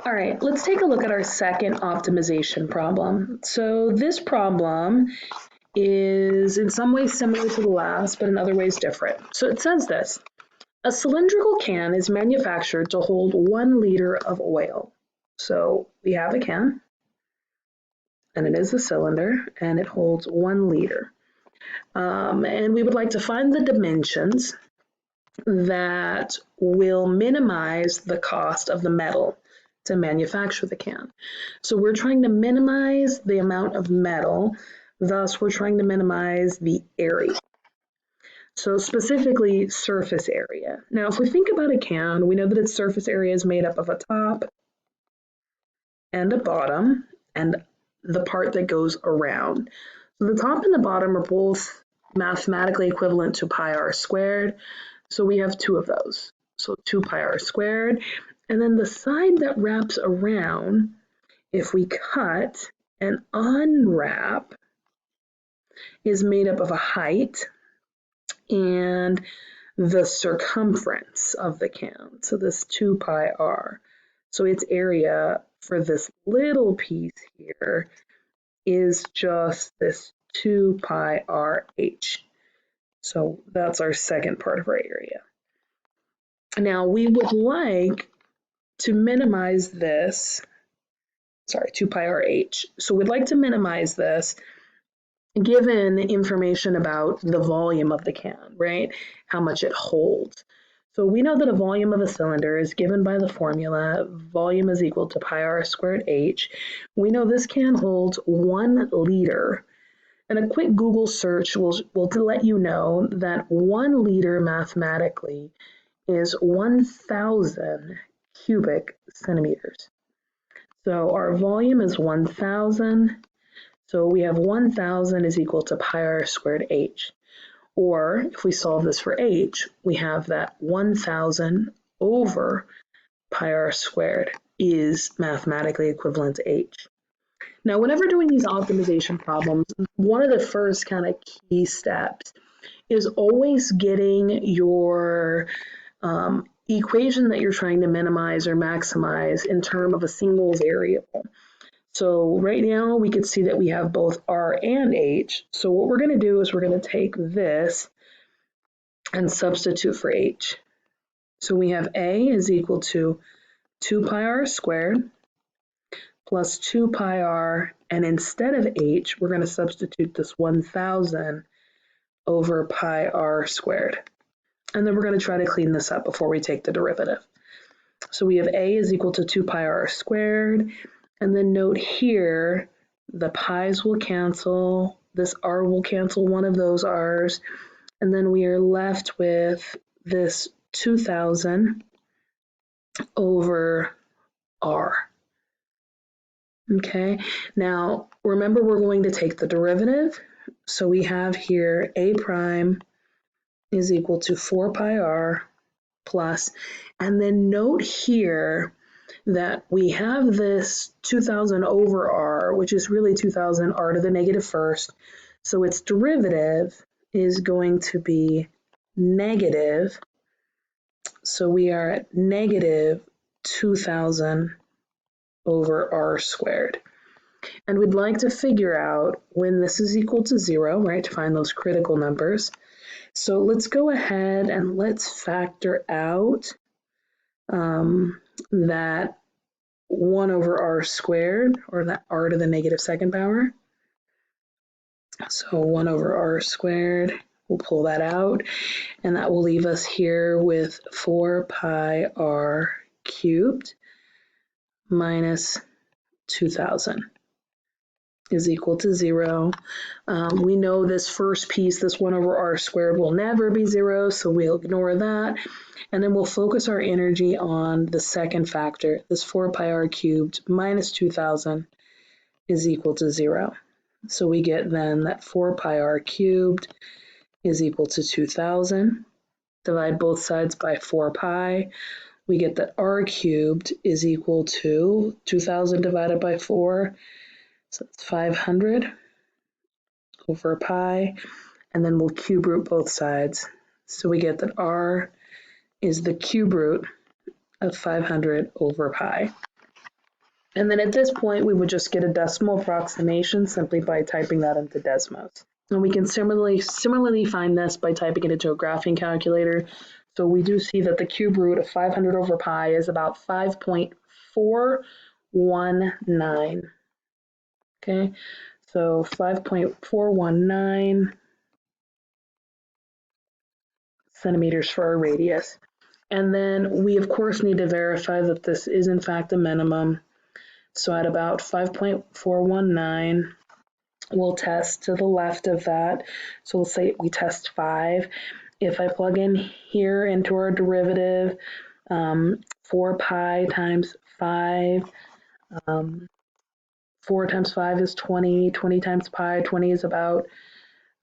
All right, let's take a look at our second optimization problem. So this problem is in some ways similar to the last, but in other ways different. So it says this: a cylindrical can is manufactured to hold 1 liter of oil. So we have a can, and it is a cylinder, and it holds 1 liter. And we would like to find the dimensions that will minimize the cost of the metal to manufacture the can. So we're trying to minimize the amount of metal, thus we're trying to minimize the area. So specifically surface area. Now if we think about a can, we know that its surface area is made up of a top and a bottom and the part that goes around. So the top and the bottom are both mathematically equivalent to pi r squared. So we have 2 of those. So 2 pi r squared. And then the side that wraps around, if we cut and unwrap, is made up of a height and the circumference of the can. So this 2 pi r. So its area for this little piece here is just this 2 pi r h. So that's our second part of our area. Now we would like to minimize this, 2 pi r h. So we'd like to minimize this given information about the volume of the can, right? How much it holds. So we know that a volume of a cylinder is given by the formula, volume is equal to pi r squared h. We know this can holds 1 liter. And a quick Google search will let you know that 1 liter mathematically is 1,000 cubic centimeters. So our volume is 1,000. So we have 1,000 is equal to pi r squared h. Or if we solve this for h, we have that 1,000 over pi r squared is mathematically equivalent to h. Now, whenever doing these optimization problems, one of the first kind of key steps is always getting your equation that you're trying to minimize or maximize in terms of a single variable. So right now we could see that we have both r and h. So what we're going to do is we're going to take this and substitute for h. So we have a is equal to 2 pi r squared plus 2 pi r, and instead of h, we're going to substitute this 1,000 over pi r squared. And then we're going to try to clean this up before we take the derivative. So we have a is equal to 2 pi r squared, and then note here, the pi's will cancel, this r will cancel one of those r's, and then we are left with this 2,000 over r. Okay, now remember we're going to take the derivative. So we have here a prime is equal to 4 pi r plus, and then note here that we have this 2,000 over r, which is really 2,000 r to the negative first. So its derivative is going to be negative. So we are at negative 2,000 over r squared. And we'd like to figure out when this is equal to 0, right, to find those critical numbers. So let's go ahead and let's factor out that 1 over r squared, or that r to the negative second power. So 1 over r squared, we'll pull that out, and that will leave us here with 4 pi r cubed minus 2,000 is equal to 0. We know this first piece, this 1 over r squared, will never be 0, so we'll ignore that. And then we'll focus our energy on the second factor, this 4 pi r cubed minus 2,000 is equal to 0. So we get then that 4 pi r cubed is equal to 2,000. Divide both sides by 4 pi. We get that r cubed is equal to 2,000 divided by 4. So it's 500 over pi, and then we'll cube root both sides. So we get that r is the cube root of 500 over pi. And then at this point, we would just get a decimal approximation simply by typing that into Desmos. And we can similarly find this by typing it into a graphing calculator. So we do see that the cube root of 500 over pi is about 5.419. Okay, so 5.419 centimeters for our radius. And then we, of course, need to verify that this is, in fact, a minimum. So at about 5.419, we'll test to the left of that. So we'll say we test 5. If I plug in here into our derivative, 4 pi times 5, 4 times 5 is 20, 20 times pi, 20 is about,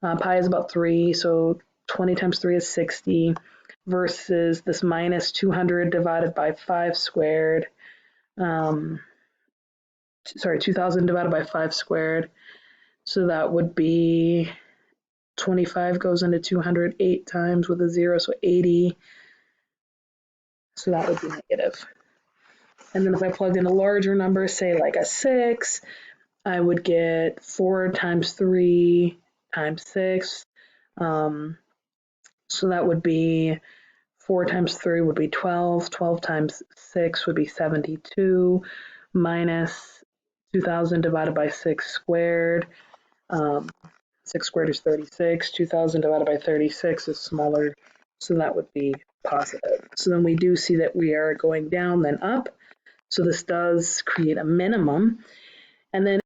pi is about 3, so 20 times 3 is 60, versus this minus 200 divided by 5 squared, sorry, 2000 divided by 5 squared, so that would be 25 goes into 200 8 times with a 0, so 80. So that would be negative. And then if I plugged in a larger number, say like a 6, I would get 4 times 3 times 6. So that would be 4 times 3 would be 12. 12 times 6 would be 72, minus 2,000 divided by 6 squared. 6 squared is 36. 2,000 divided by 36 is smaller, so that would be positive. So then we do see that we are going down, then up. So this does create a minimum. And then